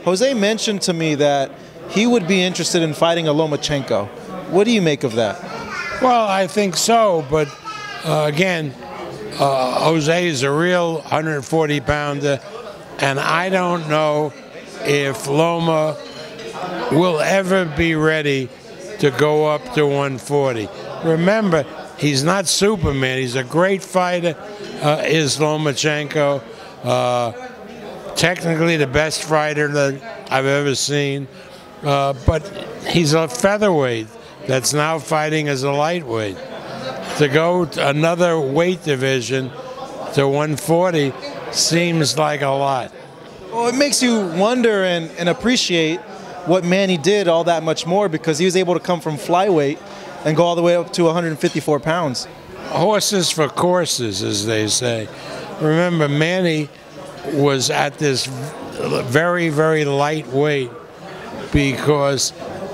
Jose mentioned to me that he would be interested in fighting a Lomachenko. What do you make of that? Well, I think so, but again, Jose is a real 140-pounder, and I don't know if Loma will ever be ready to go up to 140. Remember, he's not Superman. He's a great fighter, is Lomachenko. Technically the best fighter that I've ever seen. But he's a featherweight that's now fighting as a lightweight. To go to another weight division to 140 seems like a lot. Well, it makes you wonder and appreciate what Manny did all that much more, because he was able to come from flyweight and go all the way up to 154 pounds. Horses for courses, as they say. Remember, Manny was at this very, very light weight because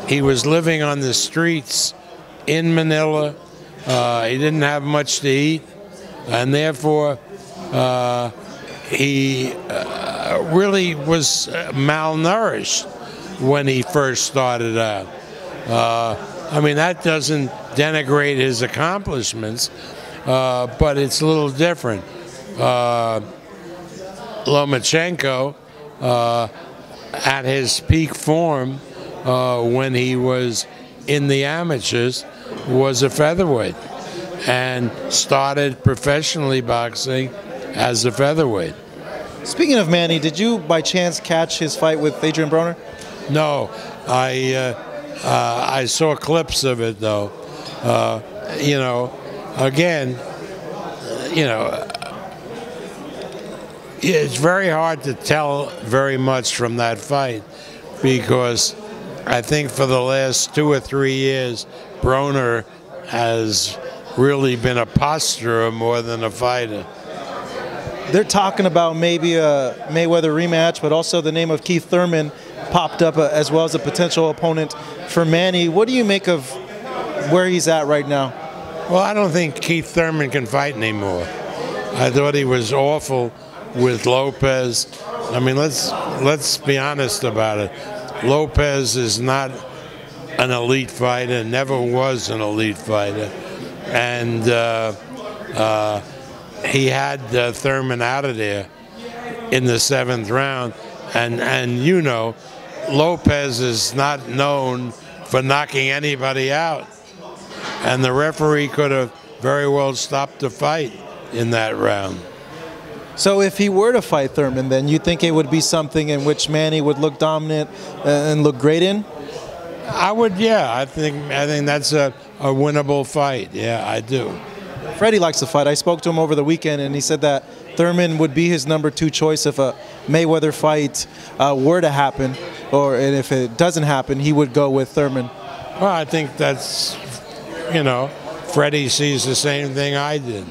he was living on the streets in Manila. He didn't have much to eat, and therefore he really was malnourished when he first started out. I mean, that doesn't denigrate his accomplishments, but it's a little different. Lomachenko, at his peak form, when he was in the amateurs, was a featherweight and started professionally boxing as a featherweight. Speaking of Manny, did you by chance catch his fight with Adrien Broner? No, I saw clips of it though. You know, again, you know, it's very hard to tell very much from that fight, because I think for the last 2 or 3 years, Broner has really been a posturer more than a fighter. They're talking about maybe a Mayweather rematch, but also the name of Keith Thurman popped up as well as a potential opponent for Manny. What do you make of where he's at right now? Well, I don't think Keith Thurman can fight anymore. I thought he was awful with Lopez. I mean, let's be honest about it. Lopez is not an elite fighter, never was an elite fighter, and he had Thurman out of there in the 7th round, and you know, Lopez is not known for knocking anybody out, and the referee could have very well stopped the fight in that round. So if he were to fight Thurman, then you think it would be something in which Manny would look dominant and look great in? I would, yeah. I think that's a winnable fight. Yeah, I do. Freddie likes to fight. I spoke to him over the weekend, and he said that Thurman would be his number 2 choice if a Mayweather fight were to happen, and if it doesn't happen, he would go with Thurman. Well, I think that's, you know, Freddie sees the same thing I did.